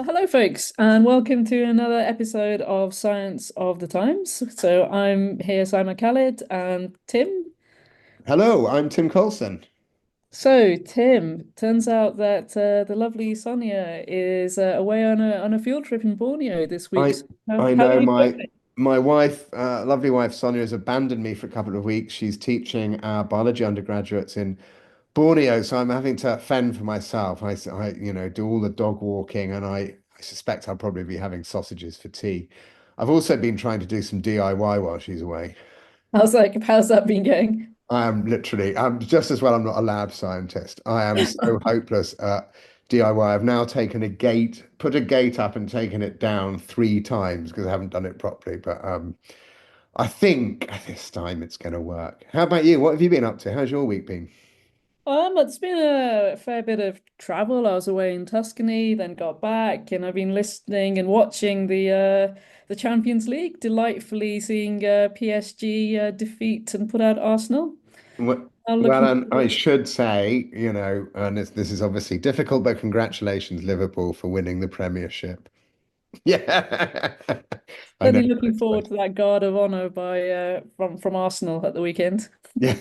Hello, folks, and welcome to another episode of Science of the Times. So I'm here, Simon Khalid, and Tim. Hello, I'm Tim Colson. So Tim, turns out that the lovely Sonia is away on a field trip in Borneo this week. I So how, I how are know you my coping? my wife, lovely wife Sonia, has abandoned me for a couple of weeks. She's teaching our biology undergraduates in Borneo, so I'm having to fend for myself. Do all the dog walking, and I suspect I'll probably be having sausages for tea. I've also been trying to do some DIY while she's away. How's that been going? I'm just as well, I'm not a lab scientist. I am so hopeless at DIY. I've now taken put a gate up and taken it down three times because I haven't done it properly. But I think this time it's going to work. How about you? What have you been up to? How's your week been? It's been a fair bit of travel. I was away in Tuscany, then got back, and I've been listening and watching the Champions League. Delightfully seeing PSG defeat and put out Arsenal. Well, I'm well, looking and I forward. should say, and this is obviously difficult, but congratulations, Liverpool, for winning the Premiership. Yeah, I know. Certainly looking forward to that guard of honor by from Arsenal at the weekend. Yeah.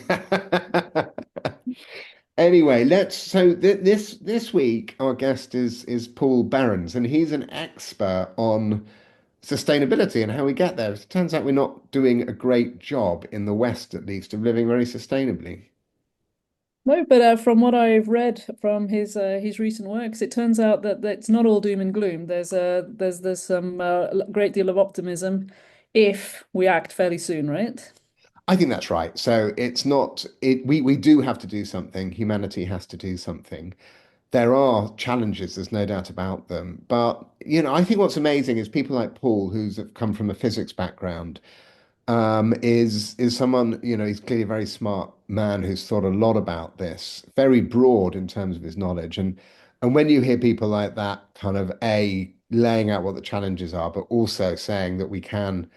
Anyway, so this week our guest is Paul Behrens, and he's an expert on sustainability and how we get there. It turns out we're not doing a great job in the West, at least, of living very sustainably. No, but from what I've read from his recent works, it turns out that it's not all doom and gloom. There's some great deal of optimism if we act fairly soon, right? I think that's right. So it's not it we do have to do something. Humanity has to do something. There are challenges, there's no doubt about them. But I think what's amazing is people like Paul, who's come from a physics background, is someone, he's clearly a very smart man who's thought a lot about this, very broad in terms of his knowledge. And when you hear people like that kind of laying out what the challenges are, but also saying that we can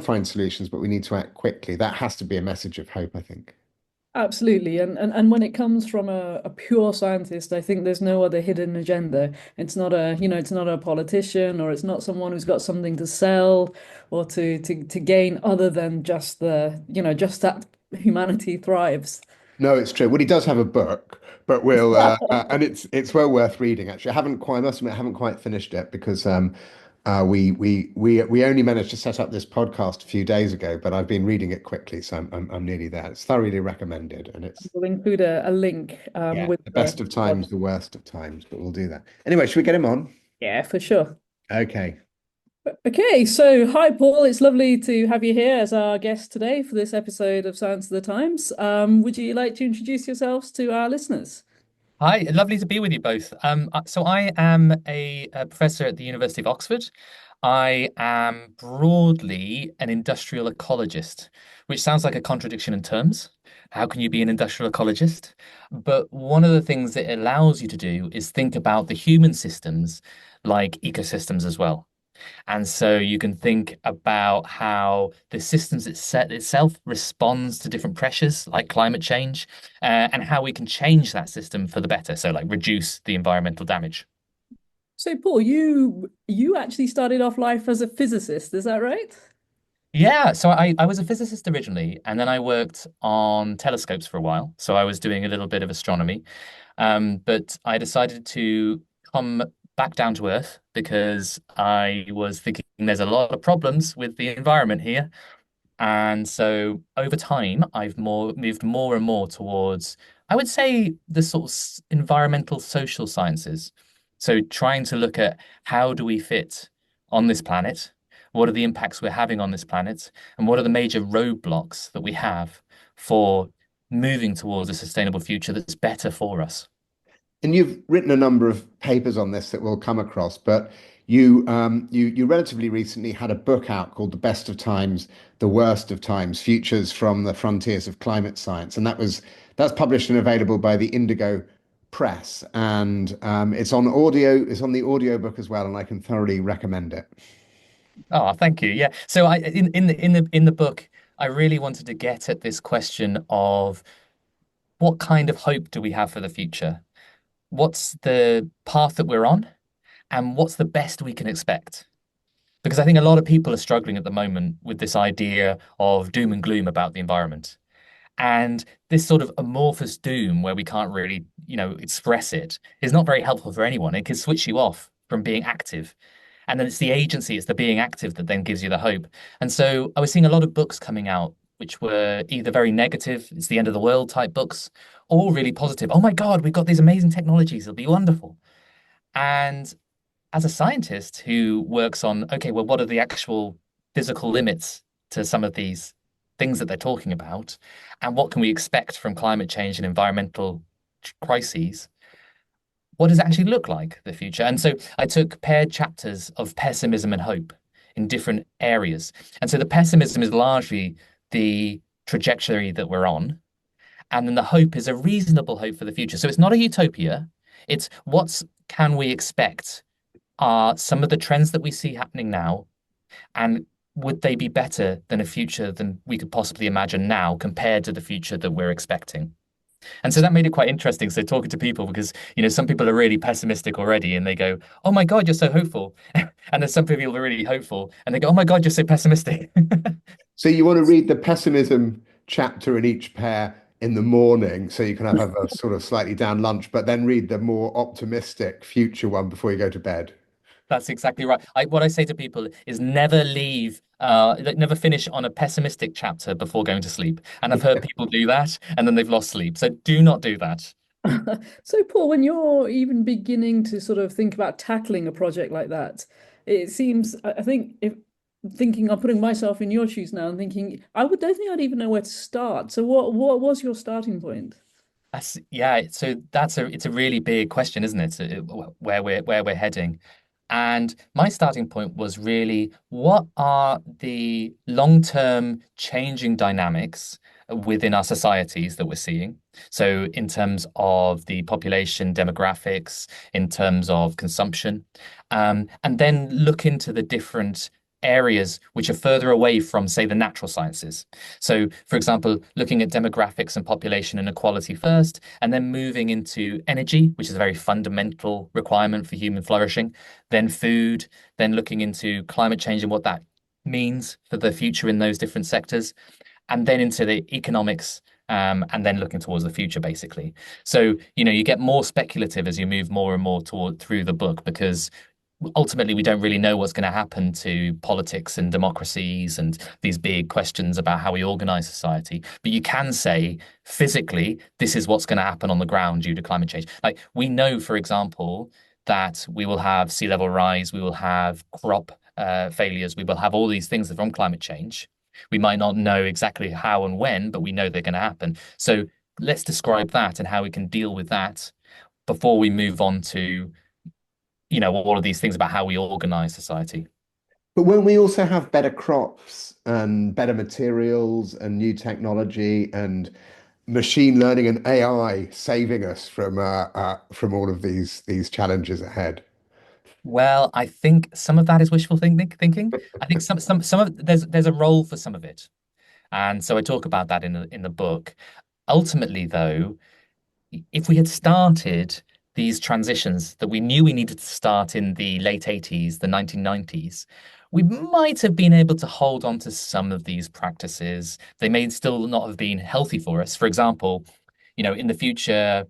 find solutions, but we need to act quickly, that has to be a message of hope, I think. Absolutely. And when it comes from a pure scientist, I think there's no other hidden agenda. It's not a politician or it's not someone who's got something to sell or to gain other than just just that humanity thrives. No, it's true. Well, he does have a book, but and it's well worth reading. Actually, I must admit, I haven't quite finished it because we only managed to set up this podcast a few days ago, but I've been reading it quickly, so I'm nearly there. It's thoroughly recommended, and it's We'll include a link yeah, with the best the of times, the worst of times, but we'll do that anyway. Should we get him on? yeah, for sure. Okay. Okay, so hi Paul, it's lovely to have you here as our guest today for this episode of Science of the Times. Would you like to introduce yourselves to our listeners? Hi, lovely to be with you both. So I am a professor at the University of Oxford. I am broadly an industrial ecologist, which sounds like a contradiction in terms. How can you be an industrial ecologist? But one of the things that it allows you to do is think about the human systems like ecosystems as well. And so you can think about how the systems itself responds to different pressures like climate change, and how we can change that system for the better. So like reduce the environmental damage. So Paul, you actually started off life as a physicist, is that right? Yeah, so I was a physicist originally, and then I worked on telescopes for a while. So I was doing a little bit of astronomy. But I decided to come back down to earth because I was thinking there's a lot of problems with the environment here. And so over time, I've moved more and more towards, I would say, the sort of environmental social sciences. So trying to look at how do we fit on this planet? What are the impacts we're having on this planet? And what are the major roadblocks that we have for moving towards a sustainable future that's better for us? And you've written a number of papers on this that we'll come across, but you relatively recently had a book out called "The Best of Times, the Worst of Times: Futures from the Frontiers of Climate Science," and that's published and available by the Indigo Press, and it's on audio. It's on the audio book as well, and I can thoroughly recommend it. Oh, thank you. Yeah. So I in the book, I really wanted to get at this question of what kind of hope do we have for the future? What's the path that we're on? and what's the best we can expect? Because I think a lot of people are struggling at the moment with this idea of doom and gloom about the environment. And this sort of amorphous doom where we can't really, express it is not very helpful for anyone. It can switch you off from being active. And then it's the agency, it's the being active that then gives you the hope. And so I was seeing a lot of books coming out which were either very negative, it's the end of the world type books, or really positive. Oh my God, we've got these amazing technologies, it'll be wonderful. And as a scientist who works on, okay, well, what are the actual physical limits to some of these things that they're talking about? And what can we expect from climate change and environmental crises? What does it actually look like, the future? And so I took paired chapters of pessimism and hope in different areas. And so the pessimism is largely the trajectory that we're on. And then the hope is a reasonable hope for the future. So it's not a utopia. It's what can we expect are some of the trends that we see happening now, and would they be better than a future than we could possibly imagine now compared to the future that we're expecting? And so that made it quite interesting. So talking to people, because some people are really pessimistic already, and they go, "Oh my God, you're so hopeful," and then some people are really hopeful, and they go, "Oh my God, you're so pessimistic." So you want to read the pessimism chapter in each pair in the morning, so you can have a sort of slightly down lunch, but then read the more optimistic future one before you go to bed. That's exactly right. What I say to people is never never finish on a pessimistic chapter before going to sleep. And I've heard people do that, and then they've lost sleep. So do not do that. So, Paul, when you're even beginning to sort of think about tackling a project like that, it seems, I think, if thinking, I'm putting myself in your shoes now and thinking, don't think I'd even know where to start. So, what was your starting point? Yeah. So it's a really big question, isn't it? Where we're heading. And my starting point was really what are the long-term changing dynamics within our societies that we're seeing? So, in terms of the population demographics, in terms of consumption, and then look into the different areas which are further away from, say, the natural sciences. So, for example, looking at demographics and population inequality first, and then moving into energy, which is a very fundamental requirement for human flourishing, then food, then looking into climate change and what that means for the future in those different sectors, and then into the economics. And then looking towards the future, basically. So, you get more speculative as you move more and more through the book, because ultimately we don't really know what's going to happen to politics and democracies and these big questions about how we organize society. But you can say physically, this is what's going to happen on the ground due to climate change. Like we know, for example, that we will have sea level rise, we will have crop failures, we will have all these things from climate change. We might not know exactly how and when, but we know they're going to happen. So let's describe that and how we can deal with that before we move on to all of these things about how we organize society. But when we also have better crops and better materials and new technology and machine learning and AI saving us from all of these challenges ahead. Well, I think some of that is wishful thinking. I think some of there's a role for some of it. And so I talk about that in the book. Ultimately, though, if we had started these transitions that we knew we needed to start in the late 80s, the 1990s, we might have been able to hold on to some of these practices. They may still not have been healthy for us. For example, in the future,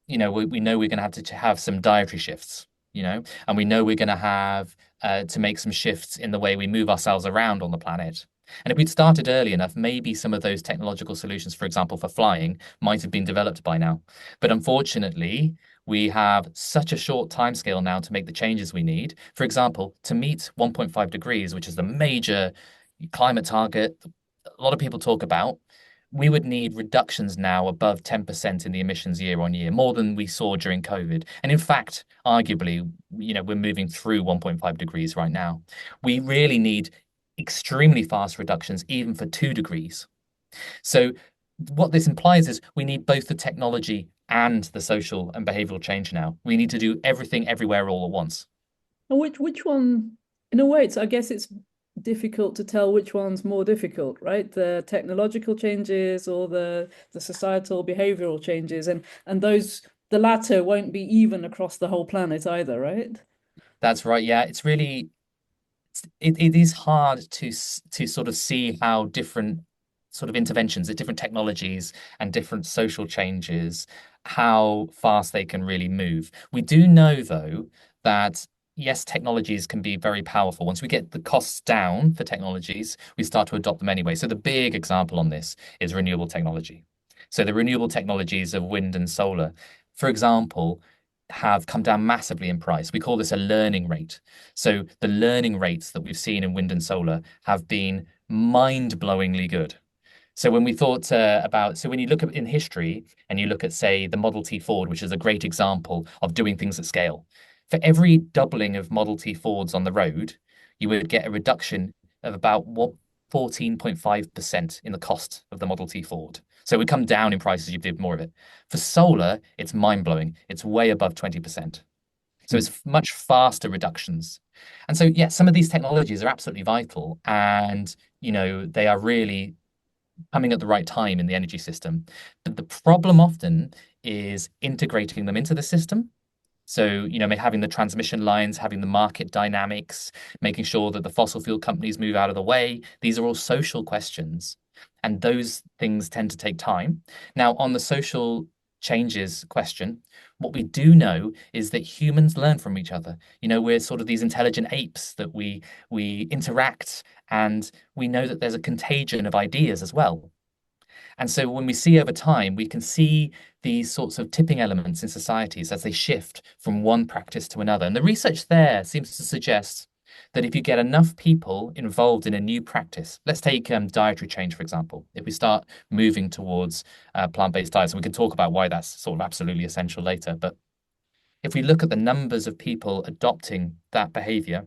we know we're going to have some dietary shifts, and we know we're going to have to make some shifts in the way we move ourselves around on the planet. And if we'd started early enough, maybe some of those technological solutions, for example, for flying, might have been developed by now. But unfortunately, we have such a short timescale now to make the changes we need. For example, to meet 1.5 degrees, which is the major climate target a lot of people talk about, we would need reductions now above 10% in the emissions year on year, more than we saw during COVID. And in fact, arguably, we're moving through 1.5 degrees right now. We really need extremely fast reductions, even for 2 degrees. So what this implies is we need both the technology and the social and behavioral change now. We need to do everything everywhere all at once. And which one, in a way, I guess it's difficult to tell which one's more difficult, right? The technological changes or the societal behavioral changes, and those the latter won't be even across the whole planet either, right? That's right. Yeah, it's really it is hard to sort of see how different sort of interventions, the different technologies and different social changes, how fast they can really move. We do know though that yes, technologies can be very powerful. Once we get the costs down for technologies, we start to adopt them anyway. So the big example on this is renewable technology. So the renewable technologies of wind and solar, for example, have come down massively in price. We call this a learning rate. So the learning rates that we've seen in wind and solar have been mind-blowingly good. So when we thought so when you look at in history and you look at, say, the Model T Ford, which is a great example of doing things at scale, for every doubling of Model T Fords on the road, you would get a reduction of about 14.5% in the cost of the Model T Ford. So it would come down in prices if you did more of it. For solar, it's mind-blowing. It's way above 20%. So Hmm. it's much faster reductions. And so, yeah, some of these technologies are absolutely vital and, they are really coming at the right time in the energy system. But the problem often is integrating them into the system. So, having the transmission lines, having the market dynamics, making sure that the fossil fuel companies move out of the way. These are all social questions. And those things tend to take time. Now, on the social changes question, what we do know is that humans learn from each other. We're sort of these intelligent apes that we interact, and we know that there's a contagion of ideas as well. And so when we see over time, we can see these sorts of tipping elements in societies as they shift from one practice to another. And the research there seems to suggest that if you get enough people involved in a new practice, let's take dietary change, for example. If we start moving towards plant-based diets, and we can talk about why that's sort of absolutely essential later. But if we look at the numbers of people adopting that behavior,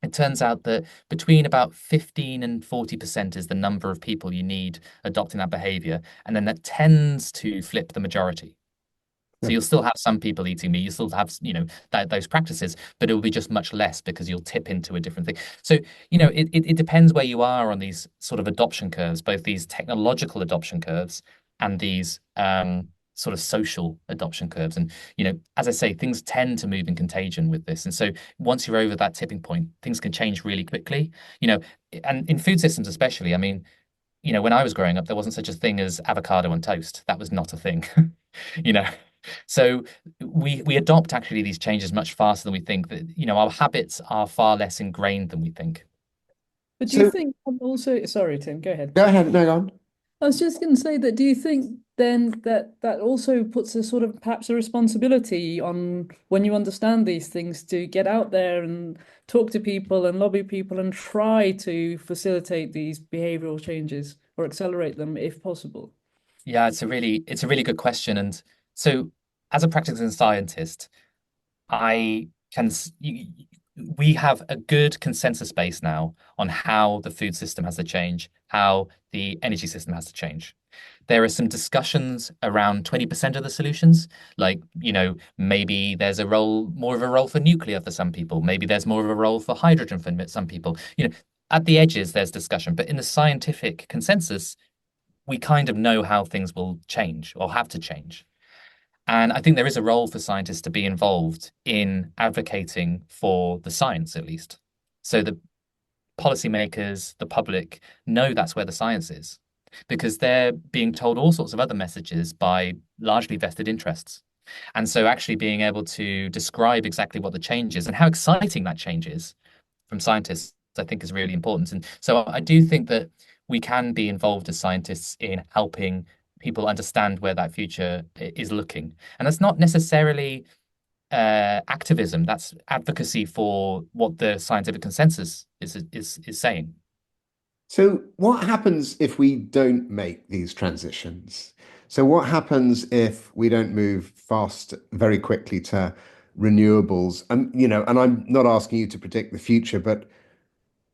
it turns out that between about 15 and 40% is the number of people you need adopting that behavior. And then that tends to flip the majority. So you'll still have some people eating meat, you still have, those practices, but it will be just much less because you'll tip into a different thing. So, it depends where you are on these sort of adoption curves, both these technological adoption curves and these sort of social adoption curves. And, as I say, things tend to move in contagion with this. And so once you're over that tipping point, things can change really quickly, and in food systems especially. I mean, when I was growing up, there wasn't such a thing as avocado on toast. That was not a thing, you know. So we adopt actually these changes much faster than we think. That our habits are far less ingrained than we think. But do you So think also, sorry, Tim, go ahead. go ahead, no, go on. I was just going to say that do you think then that that also puts a sort of perhaps a responsibility on when you understand these things to get out there and talk to people and lobby people and try to facilitate these behavioral changes or accelerate them if possible? Yeah, it's a really good question. And so, as a practicing scientist, I can we have a good consensus base now on how the food system has to change, how the energy system has to change. There are some discussions around 20% of the solutions, like, maybe there's more of a role for nuclear for some people, maybe there's more of a role for hydrogen for some people. At the edges, there's discussion, but in the scientific consensus, we kind of know how things will change or have to change. And I think there is a role for scientists to be involved in advocating for the science, at least. So the policymakers, the public know that's where the science is because they're being told all sorts of other messages by largely vested interests. And so actually being able to describe exactly what the change is and how exciting that change is from scientists, I think is really important. And so I do think that we can be involved as scientists in helping people understand where that future is looking. And that's not necessarily activism, that's advocacy for what the scientific consensus is saying. So what happens if we don't make these transitions? So what happens if we don't move fast very quickly to renewables? And I'm not asking you to predict the future, but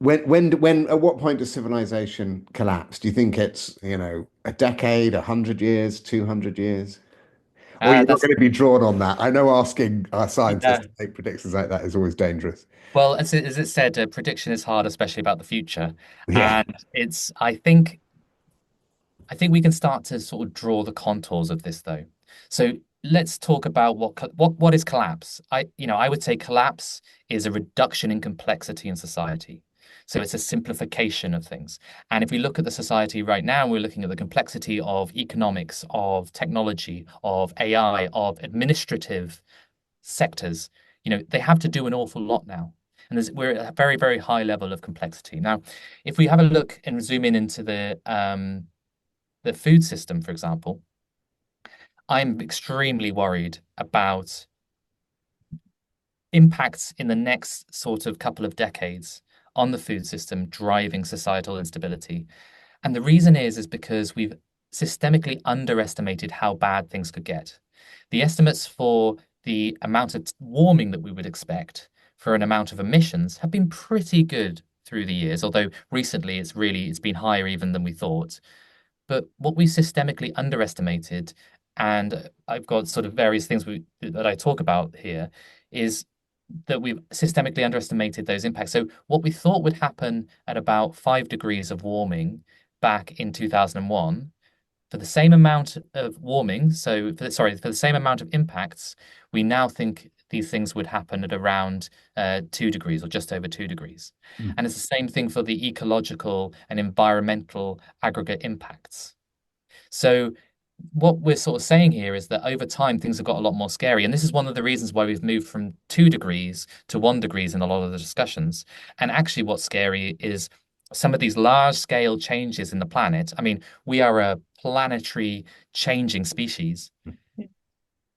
at what point does civilization collapse? Do you think it's, a decade, 100 years, 200 years? Or you're not That's going to be drawn on that? I know asking our scientists Yeah. to make predictions like that is always dangerous. Well, as it said, prediction is hard, especially about the future. Yeah. And I think we can start to sort of draw the contours of this, though. So let's talk about what is collapse. I would say collapse is a reduction in complexity in society. So it's a simplification of things. And if we look at the society right now, we're looking at the complexity of economics, of technology, of AI, of administrative sectors. They have to do an awful lot now. And we're at a very, very high level of complexity. Now, if we have a look and zoom in into the food system, for example, I'm extremely worried about impacts in the next sort of couple of decades on the food system driving societal instability. And the reason is because we've systemically underestimated how bad things could get. The estimates for the amount of warming that we would expect for an amount of emissions have been pretty good through the years, although recently it's been higher even than we thought. But what we systemically underestimated, and I've got sort of various things that I talk about here, is that we've systemically underestimated those impacts. So what we thought would happen at about 5 degrees of warming back in 2001, for the same amount of warming, for the same amount of impacts, we now think these things would happen at around 2 degrees or just over 2 degrees. Mm. And it's the same thing for the ecological and environmental aggregate impacts. So what we're sort of saying here is that over time things have got a lot more scary. And this is one of the reasons why we've moved from 2 degrees to 1 degrees in a lot of the discussions. And actually, what's scary is some of these large scale changes in the planet. I mean, we are a planetary changing species.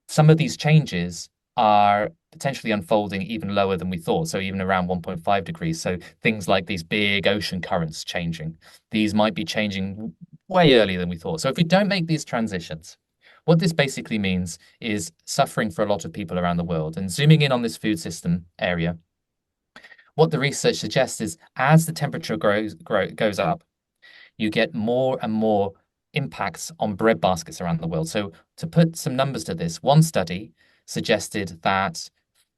Some of these changes are potentially unfolding even lower than we thought, so even around 1.5 degrees. So things like these big ocean currents changing, these might be changing way earlier than we thought. So if we don't make these transitions, what this basically means is suffering for a lot of people around the world. And zooming in on this food system area, what the research suggests is as the temperature goes up, you get more and more impacts on bread baskets around the world. So to put some numbers to this, one study suggested that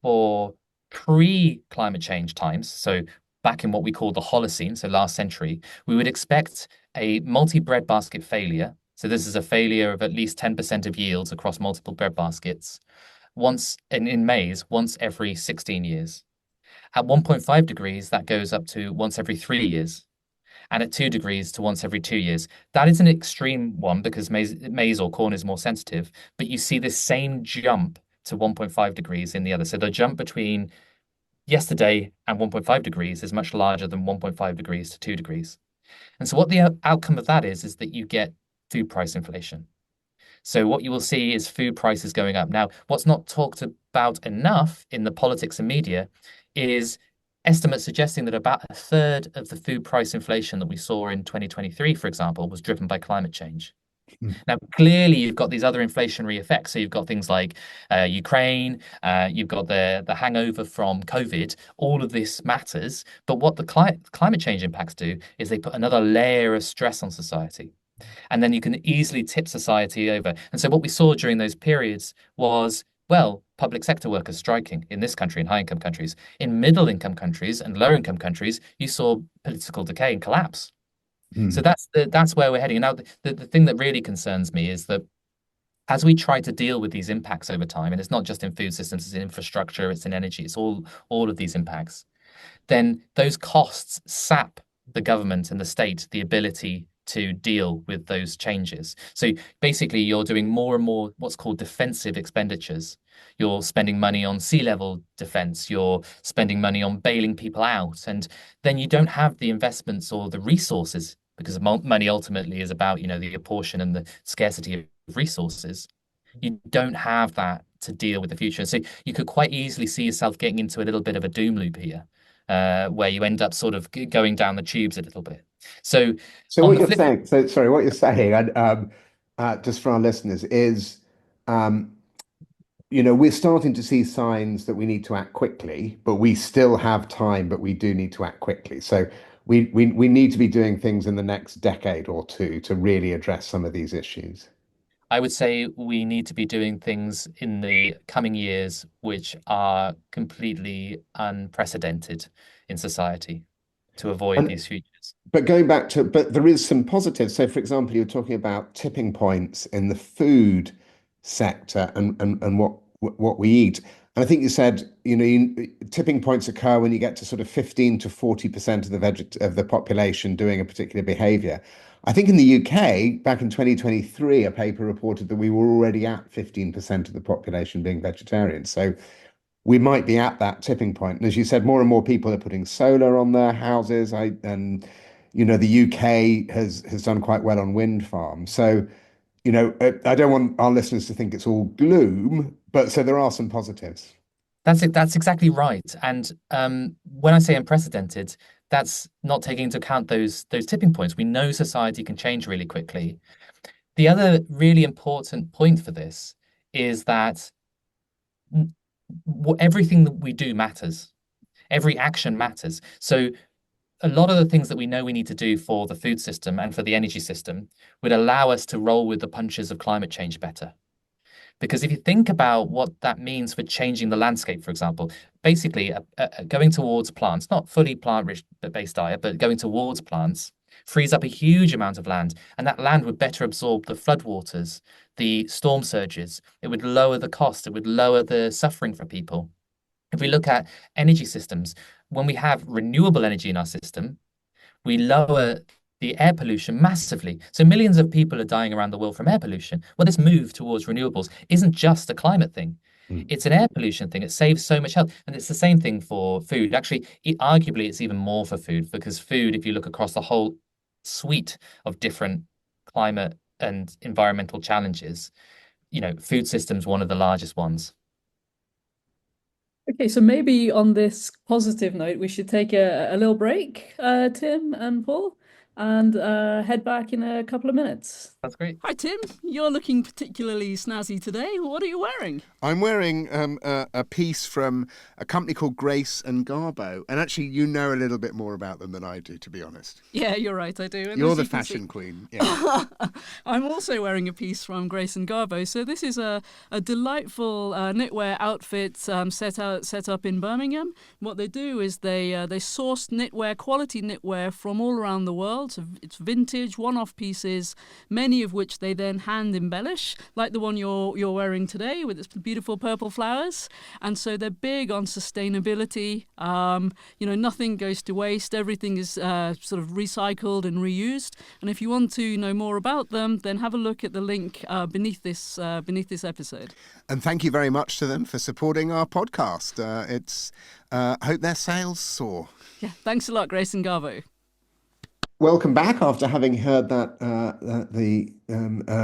for pre-climate change times, so back in what we call the Holocene, so last century, we would expect a multi-bread basket failure. So this is a failure of at least 10% of yields across multiple bread baskets once in maize, once every 16 years. At 1.5 degrees, that goes up to once every 3 years. And at 2 degrees to once every 2 years. That is an extreme one because maize or corn is more sensitive, but you see this same jump to 1.5 degrees in the other. So the jump between yesterday and 1.5 degrees is much larger than 1.5 degrees to 2 degrees. And so what the outcome of that is that you get food price inflation. So what you will see is food prices going up. Now, what's not talked about enough in the politics and media is estimates suggesting that about a third of the food price inflation that we saw in 2023, for example, was driven by climate change. Mm. Now, clearly, you've got these other inflationary effects. So you've got things like Ukraine, you've got the hangover from COVID. All of this matters. But what the climate change impacts do is they put another layer of stress on society. And then you can easily tip society over. And so what we saw during those periods was, well, public sector workers striking in this country, in high income countries. In middle income countries and lower income countries, you saw political decay and collapse. So Mm. that's where we're heading. And now the thing that really concerns me is that as we try to deal with these impacts over time, and it's not just in food systems, it's in infrastructure, it's in energy, it's all of these impacts, then those costs sap the government and the state the ability to deal with those changes. So basically, you're doing more and more what's called defensive expenditures. You're spending money on sea level defense, you're spending money on bailing people out, and then you don't have the investments or the resources because money ultimately is about, the apportion and the scarcity of resources. You don't have that to deal with the future. So you could quite easily see yourself getting into a little bit of a doom loop here, where you end up sort of going down the tubes a little bit. So So on what the you're flip, saying, so sorry, what you're saying, and just for our listeners, is um, we're starting to see signs that we need to act quickly, but we still have time, but we do need to act quickly. So we need to be doing things in the next decade or two to really address some of these issues. I would say we need to be doing things in the coming years which are completely unprecedented in society to avoid And these futures. but going back to, but there is some positives. So, for example, you're talking about tipping points in the food sector and what we eat. And I think you said, tipping points occur when you get to sort of 15 to 40% of the population doing a particular behavior. I think in the UK, back in 2023, a paper reported that we were already at 15% of the population being vegetarian. So we might be at that tipping point. And as you said, more and more people are putting solar on their houses. The UK has done quite well on wind farms. So, I don't want our listeners to think it's all gloom, but so there are some positives. That's it. That's exactly right. And when I say unprecedented, that's not taking into account those tipping points. We know society can change really quickly. The other really important point for this is that everything that we do matters. Every action matters. So a lot of the things that we know we need to do for the food system and for the energy system would allow us to roll with the punches of climate change better. Because if you think about what that means for changing the landscape, for example, basically going towards plants, not fully plant-rich based diet, but going towards plants frees up a huge amount of land, and that land would better absorb the floodwaters, the storm surges. It would lower the cost. It would lower the suffering for people. If we look at energy systems, when we have renewable energy in our system, we lower the air pollution massively. So millions of people are dying around the world from air pollution. Well, this move towards renewables isn't just a climate thing. Mm. It's an air pollution thing. It saves so much health. And it's the same thing for food. Actually, arguably, it's even more for food because food, if you look across the whole suite of different climate and environmental challenges, food systems, one of the largest ones. Okay, so maybe on this positive note, we should take a little break, Tim and Paul, and head back in a couple of minutes. That's great. Hi, Tim. You're looking particularly snazzy today. What are you wearing? I'm wearing a piece from a company called Grace and Garbo. And actually, you know a little bit more about them than I do, to be honest. Yeah, you're right, I do. And You're as the you can fashion see- queen. Yeah. I'm also wearing a piece from Grace and Garbo. So this is a delightful knitwear outfit set up in Birmingham. What they do is they source knitwear, quality knitwear from all around the world. So it's vintage, one-off pieces, many of which they then hand embellish, like the one you're wearing today with its beautiful purple flowers. And so they're big on sustainability. Nothing goes to waste. Everything is sort of recycled and reused. And if you want to know more about them, then have a look at the link beneath this episode. And thank you very much to them for supporting our podcast. I hope their sales soar. Yeah, thanks a lot, Grace and Garbo. Welcome back after having heard the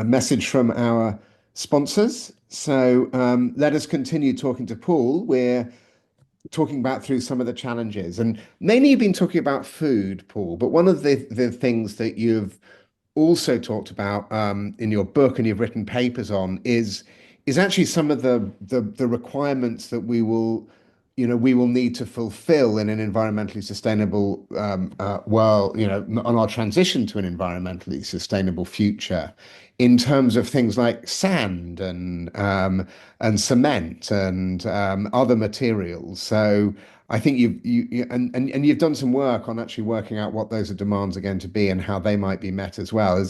message from our sponsors. So let us continue talking to Paul. We're talking about through some of the challenges, and mainly you've been talking about food, Paul. But one of the things that you've also talked about in your book and you've written papers on is actually some of the requirements that we will need to fulfill in an environmentally sustainable world, on our transition to an environmentally sustainable future, in terms of things like sand and cement and other materials. So I think you've done some work on actually working out what those demands are going to be and how they might be met as well.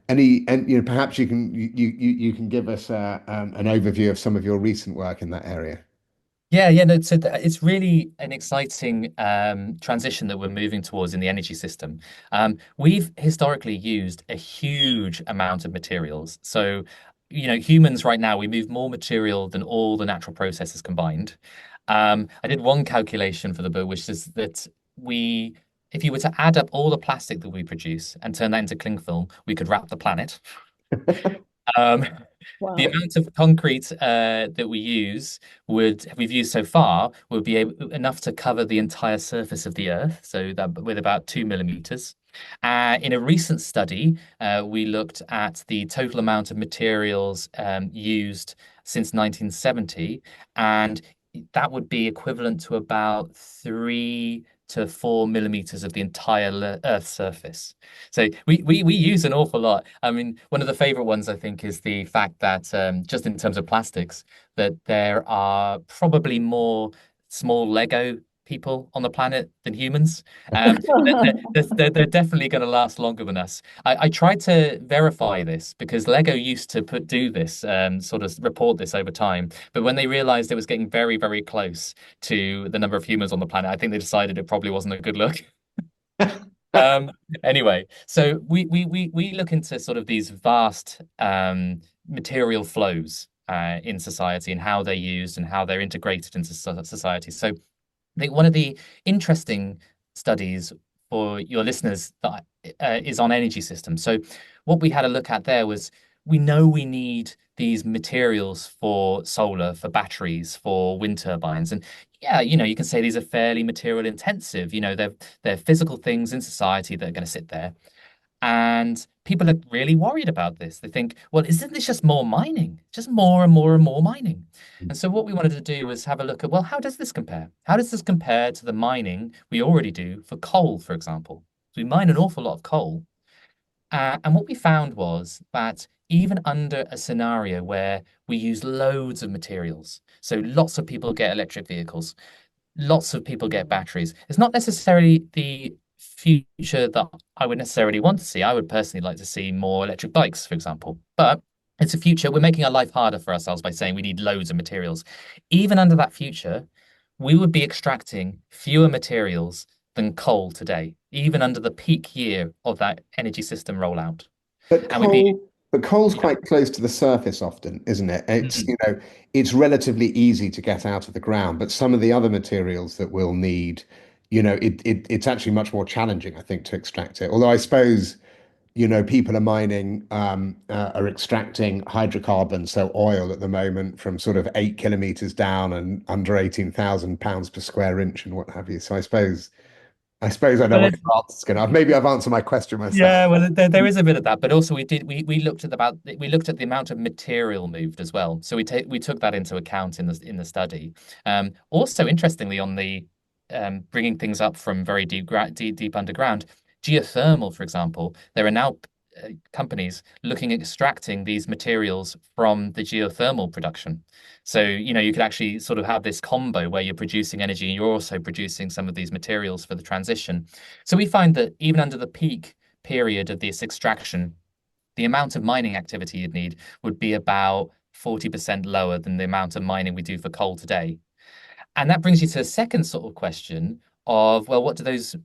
Perhaps you can give us an overview of some of your recent work in that area. Yeah, no, so it's really an exciting transition that we're moving towards in the energy system. We've historically used a huge amount of materials. So, humans right now, we move more material than all the natural processes combined. I did one calculation for the book, which is that if you were to add up all the plastic that we produce and turn that into cling film, we could wrap the planet. Um, Wow. The amount of concrete that we've used so far would be enough to cover the entire surface of the Earth, so that with about 2 millimeters. In a recent study, we looked at the total amount of materials used since 1970, and that would be equivalent to about 3 to 4 millimeters of the entire Earth's surface. So we use an awful lot. I mean, one of the favorite ones, I think, is the fact that just in terms of plastics, that there are probably more small Lego people on the planet than humans. They're definitely going to last longer than us. I tried to verify this because Lego used to do this, sort of report this over time. But when they realized it was getting very, very close to the number of humans on the planet, I think they decided it probably wasn't a good look. Um, anyway, so we look into sort of these vast material flows in society and how they're used and how they're integrated into society. So I think one of the interesting studies for your listeners that is on energy systems. So what we had a look at there was we know we need these materials for solar, for batteries, for wind turbines, and yeah, you can say these are fairly material intensive. They're physical things in society that are going to sit there. And people are really worried about this. They think, well, isn't this just more mining? Just more and more and more mining. And so what we wanted to do was have a look at, well, how does this compare? How does this compare to the mining we already do for coal, for example? So we mine an awful lot of coal. And what we found was that even under a scenario where we use loads of materials, so lots of people get electric vehicles, lots of people get batteries, it's not necessarily the future that I would necessarily want to see. I would personally like to see more electric bikes, for example. But it's a future. We're making our life harder for ourselves by saying we need loads of materials. Even under that future, we would be extracting fewer materials than coal today, even under the peak year of that energy system rollout. But And we'd be, coal's yeah. quite close to the surface often, isn't it? It's, Mhm. it's relatively easy to get out of the ground, but some of the other materials that we'll need, it's actually much more challenging, I think, to extract it. Although I suppose, people are mining, are extracting hydrocarbons, so oil at the moment from sort of 8 kilometers down and under £18,000 per square inch and what have you. So I suppose I know Well, what your answer's going to. Maybe I've answered my question myself. yeah, well, there is a bit of that, but also we looked at the amount of material moved as well. So we took that into account in the study. Also, interestingly, on the bringing things up from very deep underground, geothermal, for example, there are now companies looking at extracting these materials from the geothermal production. So, you could actually sort of have this combo where you're producing energy and you're also producing some of these materials for the transition. So we find that even under the peak period of this extraction, the amount of mining activity you'd need would be about 40% lower than the amount of mining we do for coal today. And that brings you to a second sort of question of, well, what do those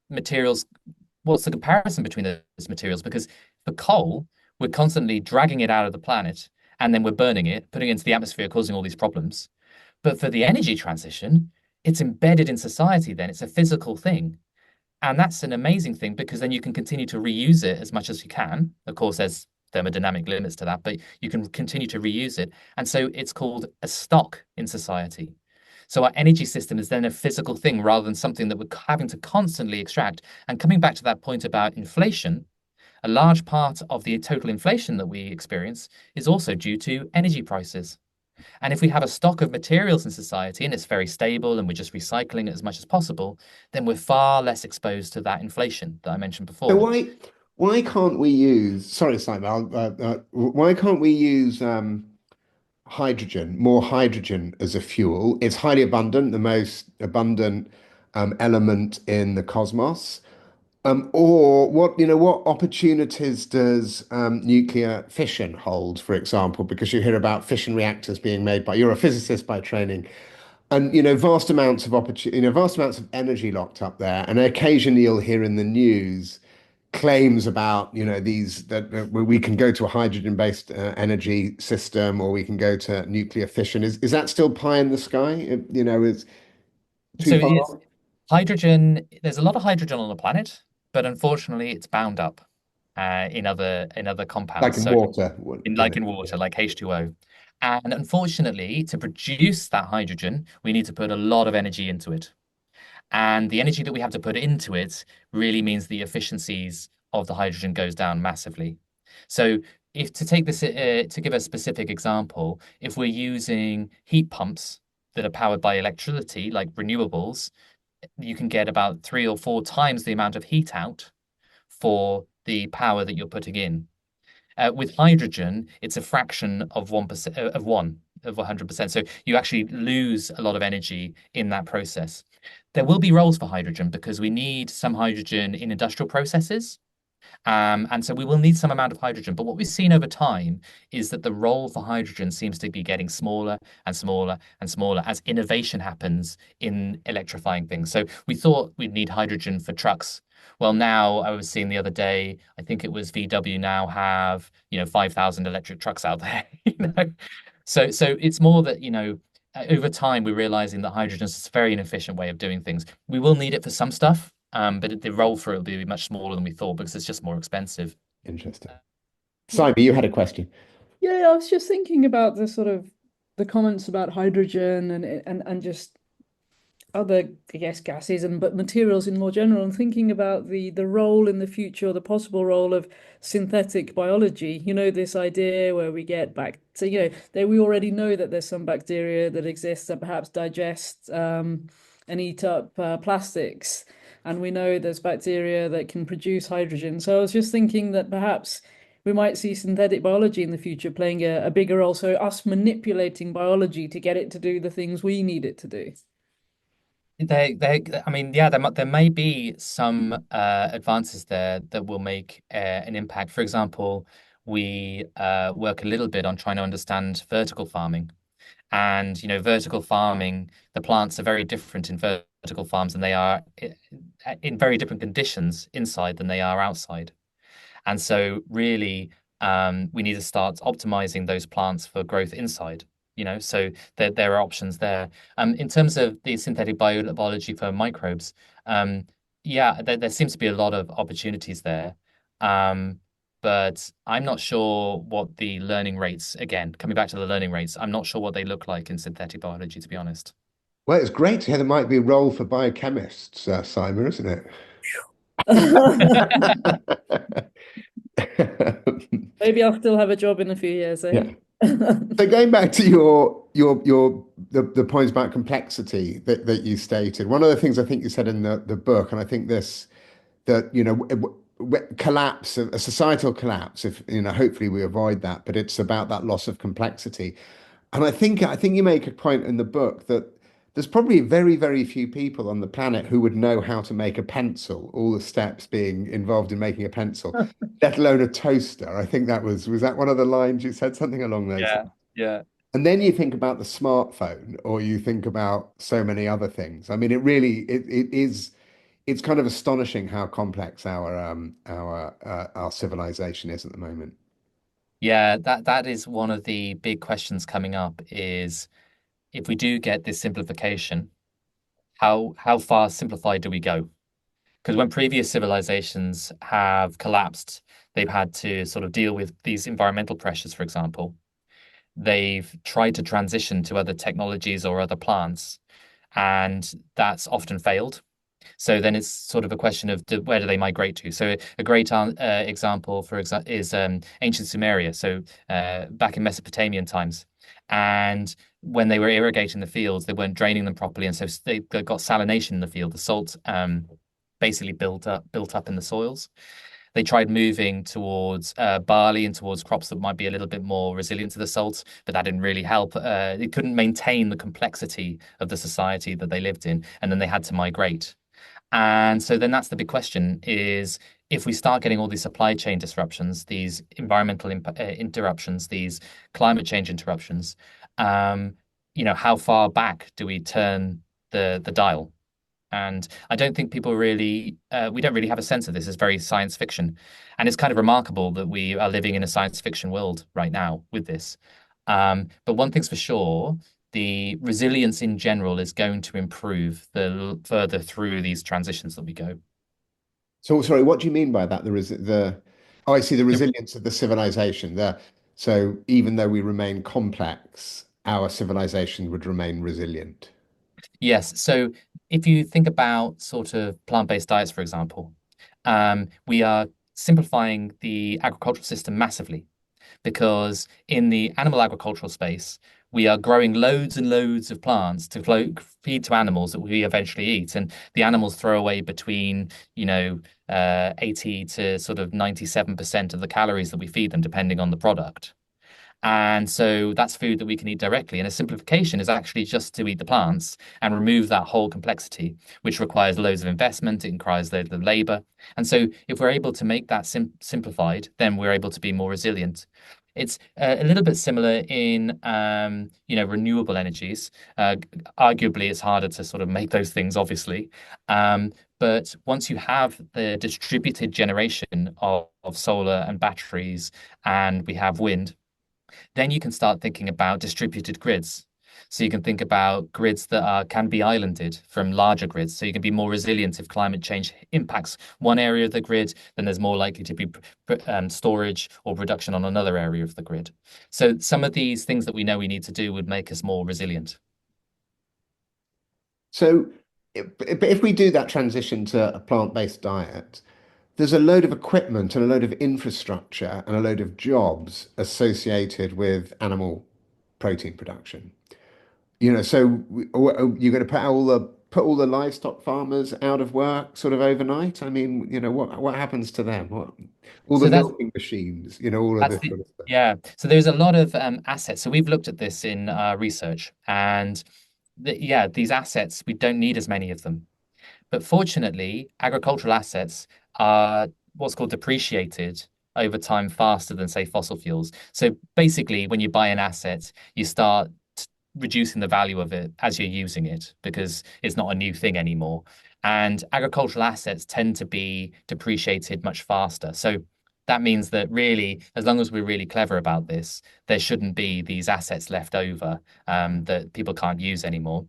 materials, what's the comparison between those materials? Because for coal, we're constantly dragging it out of the planet and then we're burning it, putting it into the atmosphere, causing all these problems. But for the energy transition, it's embedded in society then. It's a physical thing. And that's an amazing thing because then you can continue to reuse it as much as you can. Of course, there's thermodynamic limits to that, but you can continue to reuse it. And so it's called a stock in society. So our energy system is then a physical thing rather than something that we're having to constantly extract. And coming back to that point about inflation, a large part of the total inflation that we experience is also due to energy prices. And if we have a stock of materials in society and it's very stable and we're just recycling it as much as possible, then we're far less exposed to that inflation that I mentioned So before. why can't we use, sorry, Simon, why can't we use more hydrogen as a fuel? It's highly abundant, the most abundant element in the cosmos. Or what opportunities does nuclear fission hold, for example? Because you hear about fission reactors being made you're a physicist by training, and vast amounts of vast amounts of energy locked up there. And occasionally you'll hear in the news claims about these that we can go to a hydrogen-based energy system, or we can go to nuclear fission. Is that still pie in the sky? Is too So far it's off? hydrogen, there's a lot of hydrogen on the planet, but unfortunately it's bound up in other Like compounds. in So water, like in water, like H2O. And unfortunately, to produce that hydrogen, we need to put a lot of energy into it. And the energy that we have to put into it really means the efficiencies of the hydrogen goes down massively. So if to take this to give a specific example, if we're using heat pumps that are powered by electricity, like renewables, you can get about 3 or 4 times the amount of heat out for the power that you're putting in. With hydrogen, it's a fraction of 1%, of one. of 100%. So you actually lose a lot of energy in that process. There will be roles for hydrogen because we need some hydrogen in industrial processes. And so we will need some amount of hydrogen. But what we've seen over time is that the role for hydrogen seems to be getting smaller and smaller and smaller as innovation happens in electrifying things. So we thought we'd need hydrogen for trucks. Well, now I was seeing the other day, I think it was VW now have, 5,000 electric trucks out there, So it's more that, over time, we're realizing that hydrogen is a very inefficient way of doing things. We will need it for some stuff, but the role for it will be much smaller than we thought because it's just more expensive. Interesting. Simon, you had a question. Yeah, I was just thinking about the sort of the comments about hydrogen and just other, I guess, gases and but materials in more general, and thinking about the role in the future, the possible role of synthetic biology. This idea where we get back to, we already know that there's some bacteria that exist that perhaps digest and eat up plastics. And we know there's bacteria that can produce hydrogen. So I was just thinking that perhaps we might see synthetic biology in the future playing a bigger role. So us manipulating biology to get it to do the things we need it to do. I mean, yeah, there may be some advances there that will make an impact. For example, we work a little bit on trying to understand vertical farming. And, vertical farming, the plants are very different in vertical farms and they are in very different conditions inside than they are outside. And so really, we need to start optimizing those plants for growth inside. So there are options there. In terms of the synthetic biology for microbes, yeah, there seems to be a lot of opportunities there. But I'm not sure what the learning rates, again, coming back to the learning rates, I'm not sure what they look like in synthetic biology, to be honest. Well, it's great to hear there might be a role for biochemists, Simon, isn't it? Maybe I'll still have a job in a few years, eh? Yeah. So going back to the points about complexity that you stated, one of the things I think you said in the book, and I think collapse, a societal collapse, if hopefully we avoid that, but it's about that loss of complexity. And I think you make a point in the book that there's probably very, very few people on the planet who would know how to make a pencil, all the steps being involved in making a pencil, let alone a toaster. I think was that one of the lines you said, something along those lines? Yeah. And then you think about the smartphone, or you think about so many other things. I mean, it's kind of astonishing how complex our civilization is at the moment. Yeah, that is one of the big questions coming up is if we do get this simplification, how far simplified do we go? Because when previous civilizations have collapsed, they've had to sort of deal with these environmental pressures, for example. They've tried to transition to other technologies or other plants, and that's often failed. So then it's sort of a question of where do they migrate to? So a great example, is ancient Sumeria. So back in Mesopotamian times, and when they were irrigating the fields, they weren't draining them properly, and so they got salination in the field. The salt basically built up in the soils. They tried moving towards barley and towards crops that might be a little bit more resilient to the salt, but that didn't really help. It couldn't maintain the complexity of the society that they lived in, and then they had to migrate. And so then that's the big question is if we start getting all these supply chain disruptions, these environmental interruptions, these climate change interruptions, how far back do we turn the dial? And I don't think people we don't really have a sense of this. It's very science fiction. And it's kind of remarkable that we are living in a science fiction world right now with this. But one thing's for sure, the resilience in general is going to improve the further through these transitions that we go. So, sorry, what do you mean by that? I see the resilience of the civilization there. So even though we remain complex, our civilization would remain resilient. Yes. So if you think about sort of plant-based diets, for example, we are simplifying the agricultural system massively because in the animal agricultural space, we are growing loads and loads of plants to feed to animals that we eventually eat. And the animals throw away between, 80 to sort of 97% of the calories that we feed them, depending on the product. And so that's food that we can eat directly. And a simplification is actually just to eat the plants and remove that whole complexity, which requires loads of investment, it requires loads of labor. And so if we're able to make that simplified, then we're able to be more resilient. It's a little bit similar in, renewable energies. Arguably, it's harder to sort of make those things, obviously. But once you have the distributed generation of solar and batteries, and we have wind, then you can start thinking about distributed grids. So you can think about grids that can be islanded from larger grids. So you can be more resilient if climate change impacts one area of the grid, then there's more likely to be storage or production on another area of the grid. So some of these things that we know we need to do would make us more resilient. So if we do that transition to a plant-based diet, there's a load of equipment and a load of infrastructure and a load of jobs associated with animal protein production. So you're going to put all the livestock farmers out of work sort of overnight. I mean, what happens to them? All the So milking machines, all of this sort of stuff. yeah. So there's a lot of assets. So we've looked at this in research, and these assets, we don't need as many of them. But fortunately, agricultural assets are what's called depreciated over time faster than, say, fossil fuels. So basically, when you buy an asset, you start reducing the value of it as you're using it because it's not a new thing anymore. And agricultural assets tend to be depreciated much faster. So that means that really, as long as we're really clever about this, there shouldn't be these assets left over that people can't use anymore.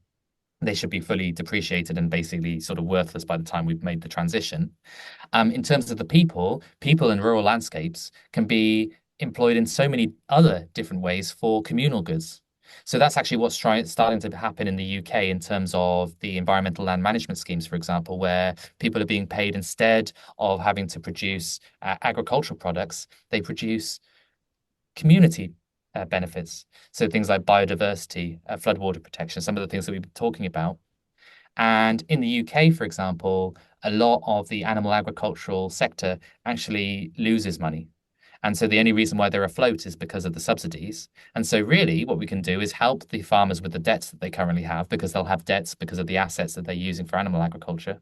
They should be fully depreciated and basically sort of worthless by the time we've made the transition. In terms of the people in rural landscapes can be employed in so many other different ways for communal goods. So that's actually what's starting to happen in the UK in terms of the environmental land management schemes, for example, where people are being paid instead of having to produce agricultural products, they produce community benefits. So things like biodiversity, floodwater protection, some of the things that we've been talking about. And in the UK, for example, a lot of the animal agricultural sector actually loses money. And so the only reason why they're afloat is because of the subsidies. And so really what we can do is help the farmers with the debts that they currently have because they'll have debts because of the assets that they're using for animal agriculture.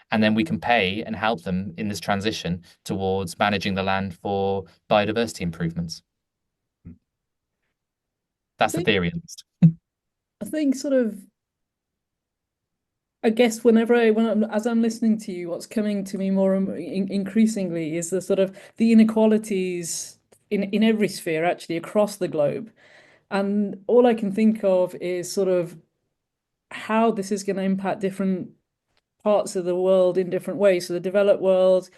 And then we can pay and help them in this transition towards managing the land for biodiversity improvements. That's the theory at least. I think sort of, I guess as I'm listening to you, what's coming to me more increasingly is the sort of the inequalities in every sphere actually across the globe. And all I can think of is sort of how this is going to impact different parts of the world in different ways. So the developed world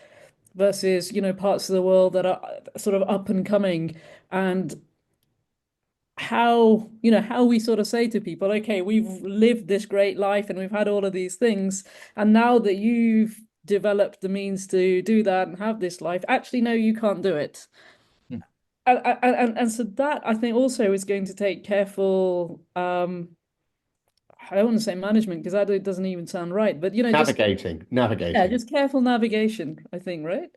versus, parts of the world that are sort of up and coming, and how we sort of say to people, okay, we've lived this great life and we've had all of these things, and now that you've developed the means to do that and have this life, actually, no, you can't do it. Hmm. And so that I think also is going to take careful, I don't want to say management because that doesn't even sound right, but Navigating. yeah, just careful navigation, I think, right?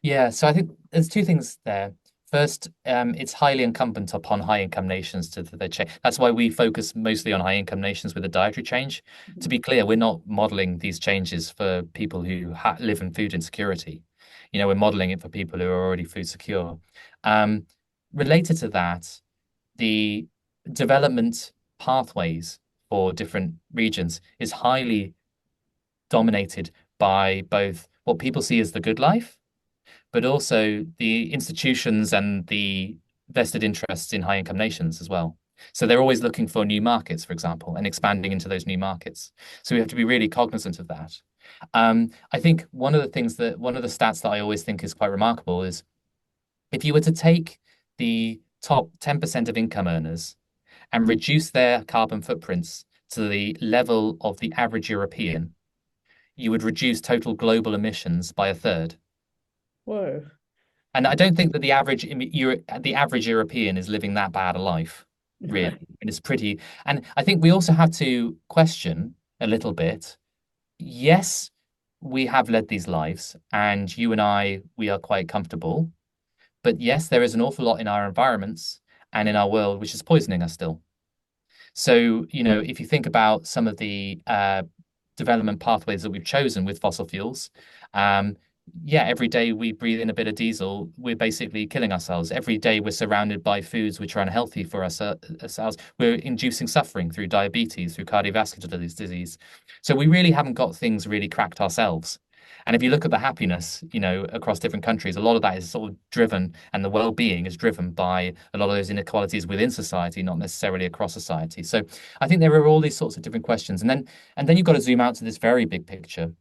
Yeah, so I think there's two things there. First, it's highly incumbent upon high-income nations to change. That's why we focus mostly on high-income nations with a dietary change. To be clear, we're not modeling these changes for people who live in food insecurity. We're modeling it for people who are already food secure. Related to that, the development pathways for different regions is highly dominated by both what people see as the good life, but also the institutions and the vested interests in high income nations as well. So they're always looking for new markets, for example, and expanding into those new markets. So we have to be really cognizant of that. I think one of the stats that I always think is quite remarkable is if you were to take the top 10% of income earners and reduce their carbon footprints to the level of the average European, you would reduce total global emissions by a third. Whoa. And I don't think that the average European is living that bad a life, really. And it's pretty. And I think we also have to question a little bit. Yes, we have led these lives, and you and I, we are quite comfortable. But yes, there is an awful lot in our environments, and in our world, which is poisoning us still. So, if you think about some of the development pathways that we've chosen with fossil fuels, yeah, every day we breathe in a bit of diesel, we're basically killing ourselves. Every day we're surrounded by foods which are unhealthy for us ourselves. We're inducing suffering through diabetes, through cardiovascular disease. So we really haven't got things really cracked ourselves. And if you look at the happiness, across different countries, a lot of that is sort of driven, and the well-being is driven by a lot of those inequalities within society, not necessarily across society. So I think there are all these sorts of different questions. And then you've got to zoom out to this very big picture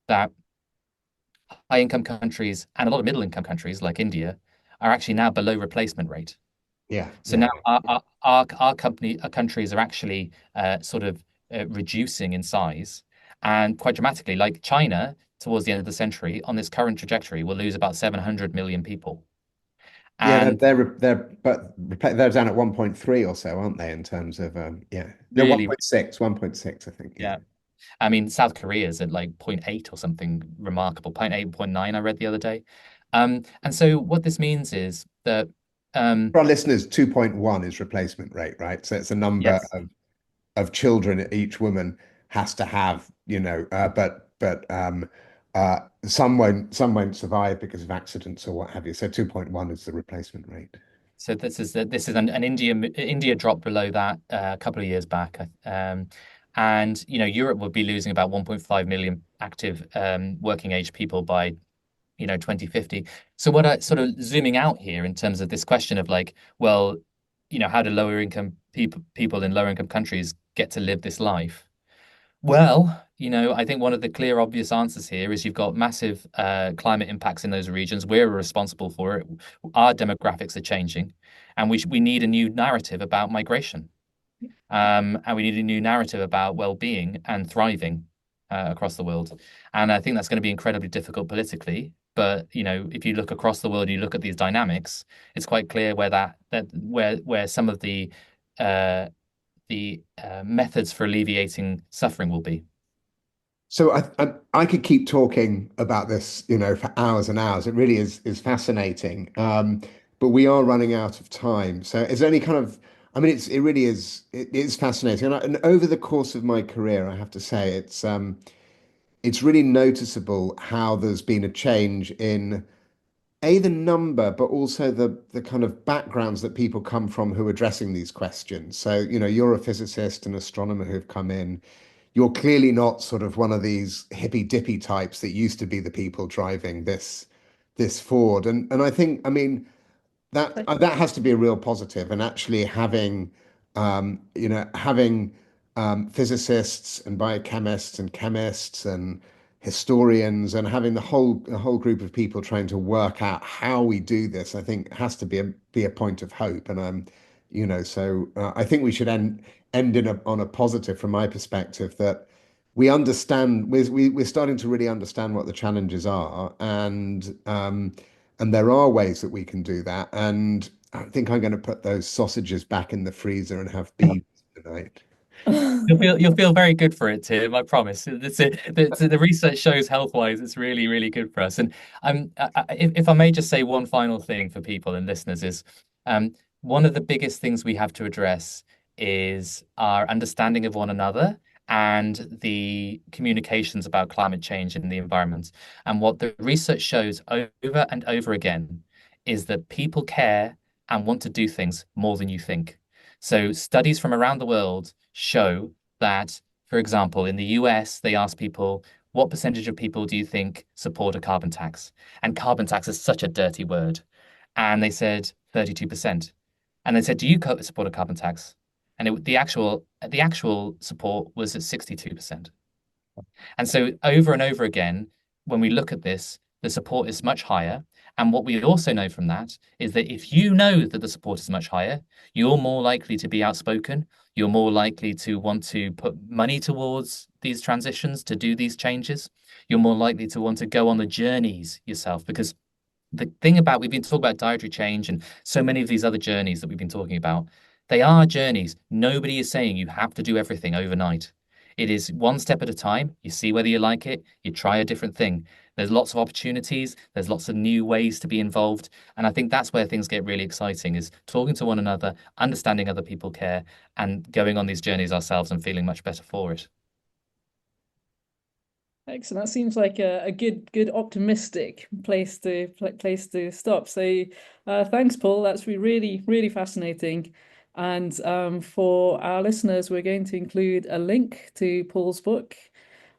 that high income countries and a lot of middle income countries like India are actually now below replacement rate. Yeah. So now our countries are actually sort of reducing in size, and quite dramatically. Like China, towards the end of the century, on this current trajectory, will lose about 700 million people. Yeah, And they're down at 1.3 or so, aren't they, in terms of yeah. No, really, 1.6, I think. Yeah. yeah. I mean, South Korea is at like zero point 0.8 or something remarkable, 0.8, 0.9, I read the other day. And so what this means is that For our listeners, 2.1 is replacement rate, right? So it's a number yes. of children each woman has to have, some won't survive because of accidents or what have you. So 2.1 is the replacement rate. So this is an India dropped below that a couple of years back, and Europe would be losing about 1.5 million active working age people by 2050. So what I sort of zooming out here in terms of this question of like, well, how do lower income people in lower income countries get to live this life? Well, I think one of the clear, obvious answers here is you've got massive climate impacts in those regions. We're responsible for it. Our demographics are changing, and we need a new narrative about migration. And we need a new narrative about well-being and thriving across the world. And I think that's going to be incredibly difficult politically. But if you look across the world and you look at these dynamics, it's quite clear where some of uh, the methods for alleviating suffering will be. So I could keep talking about this, for hours and hours. It really is fascinating. But we are running out of time. So is there any kind of, I mean, it really is fascinating. And over the course of my career, I have to say, it's really noticeable how there's been a change in the number, but also the kind of backgrounds that people come from who are addressing these questions. So, you're a physicist and astronomer who've come in. You're clearly not sort of one of these hippy dippy types that used to be the people driving this forward. And I think, I mean, that has to be a real positive. And actually having physicists and biochemists and chemists and historians and having the whole group of people trying to work out how we do this, I think has to be a point of hope. And I think we should end on a positive from my perspective, that we understand we're starting to really understand what the challenges are, and there are ways that we can do that. And I think I'm going to put those sausages back in the freezer and have beans tonight. You'll feel very good for it, Tim. I promise. The research shows health-wise, it's really, really good for us. And if I may just say one final thing for people and listeners is, one of the biggest things we have to address is our understanding of one another and the communications about climate change in the environment. And what the research shows over and over again is that people care and want to do things more than you think. So studies from around the world show that, for example, in the US, they ask people, what percentage of people do you think support a carbon tax? And carbon tax is such a dirty word. And they said 32%. And they said, do you support a carbon tax? And the actual support was at 62%. And so over and over again, when we look at this, the support is much higher. And what we also know from that is that if you know that the support is much higher, you're more likely to be outspoken. You're more likely to want to put money towards these transitions, to do these changes. You're more likely to want to go on the journeys yourself, because the thing about, we've been talking about dietary change and so many of these other journeys that we've been talking about, they are journeys. Nobody is saying you have to do everything overnight. It is one step at a time. You see whether you like it, you try a different thing. There's lots of opportunities. There's lots of new ways to be involved. And I think that's where things get really exciting is talking to one another, understanding other people care, and going on these journeys ourselves and feeling much better for it. Excellent. That seems like a good optimistic place to stop. So, thanks, Paul. That's really fascinating. And for our listeners, we're going to include a link to Paul's book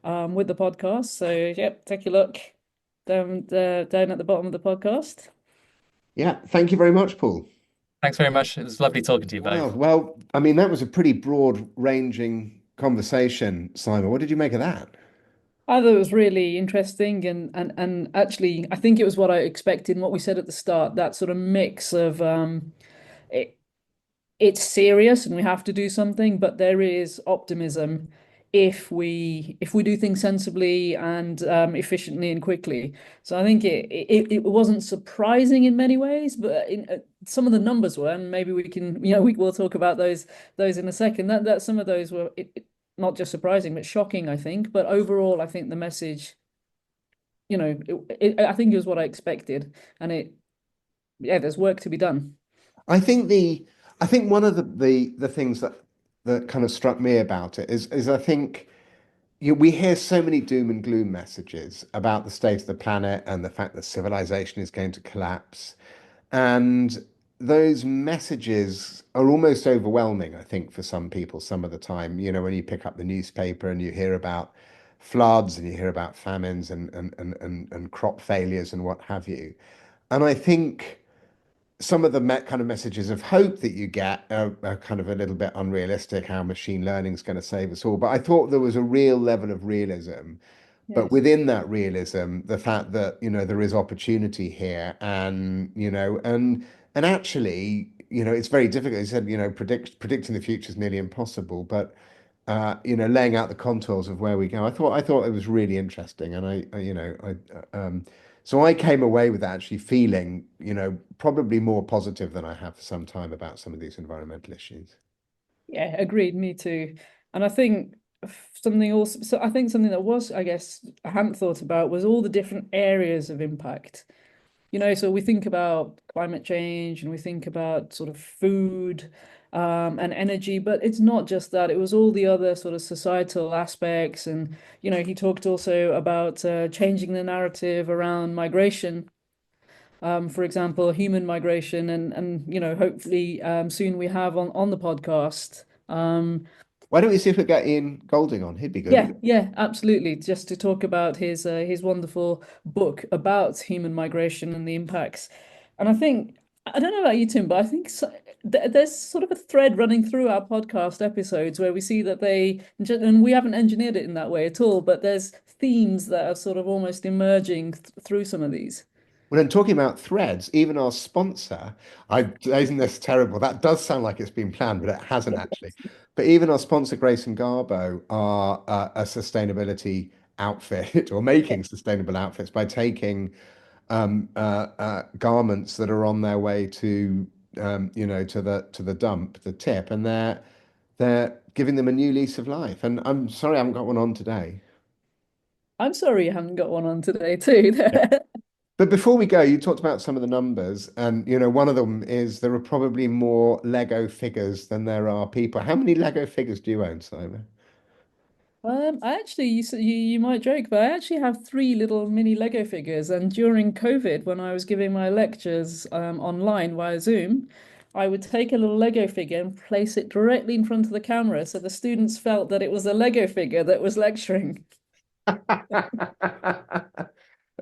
with the podcast. So, yep, take a look down at the bottom of the podcast. Yeah, thank you very much, Paul. Thanks very much. It was lovely talking to you Wow. both. Well, I mean, that was a pretty broad-ranging conversation, Simon. What did you make of that? I thought it was really interesting and actually I think it was what I expected and what we said at the start, that sort of mix of it, it's serious and we have to do something, but there is optimism if we do things sensibly and efficiently and quickly. So I think it wasn't surprising in many ways, but some of the numbers were, and maybe we can we'll talk about those in a second. That some of those were not just surprising but shocking, I think. But overall, I think the message, I think it was what I expected, and there's work to be done. I think I think one of the things that kind of struck me about it is I think we hear so many doom and gloom messages about the state of the planet and the fact that civilization is going to collapse. And those messages are almost overwhelming, I think, for some people some of the time. When you pick up the newspaper and you hear about floods and you hear about famines and crop failures and what have you. And I think some of the kind of messages of hope that you get are kind of a little bit unrealistic, how machine learning is going to save us all. But I thought there was a real level of realism. But Yes. within that realism, the fact that, there is opportunity here and actually, it's very difficult. He said, predicting the future is nearly impossible, but laying out the contours of where we go. I thought it was really interesting, and so I came away with actually feeling, probably more positive than I have for some time about some of these environmental issues. Yeah, agreed. Me too. And I think something also, so I think something that was, I guess, I hadn't thought about was all the different areas of impact. So we think about climate change and we think about sort of food and energy, but it's not just that. It was all the other sort of societal aspects. And, he talked also about changing the narrative around migration. For example, human migration, and hopefully soon we have on the podcast. Why don't we see if we get Ian Golding on? He'd be good. Yeah, absolutely. Just to talk about his wonderful book about human migration and the impacts. And I don't know about you, Tim, but I think there's sort of a thread running through our podcast episodes where we see that and we haven't engineered it in that way at all, but there's themes that are sort of almost emerging th through some of these. When I'm talking about threads, even our sponsor, isn't this terrible? That does sound like it's been planned, but it hasn't actually. But even our sponsor, Grace and Garbo, are a sustainability outfit or making sustainable outfits by taking garments that are on their way to to the dump, the tip, and they're giving them a new lease of life. And I'm sorry, I haven't got one on today. I'm sorry you haven't got one on today too. But before we go, you talked about some of the numbers, and one of them is there are probably more Lego figures than there are people. How many Lego figures do you own, Simon? I actually, you might joke, but I actually have three little mini Lego figures. And during COVID, when I was giving my lectures online via Zoom, I would take a little Lego figure and place it directly in front of the camera, so the students felt that it was a Lego figure that was lecturing.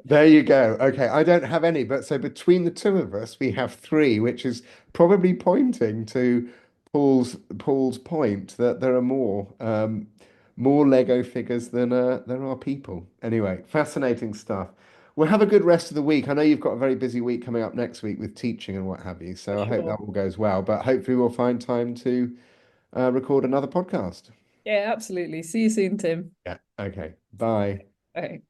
There you go. Okay, I don't have any, but so between the two of us, we have three, which is probably pointing to Paul's point that there are more Lego figures than there are people. Anyway, fascinating stuff. Well, have a good rest of the week. I know you've got a very busy week coming up next week with teaching and what have you, For so I hope that sure. all goes well. But hopefully, we'll find time to record another podcast. Yeah, absolutely. See you soon, Tim. Yeah. Okay. Bye. Bye.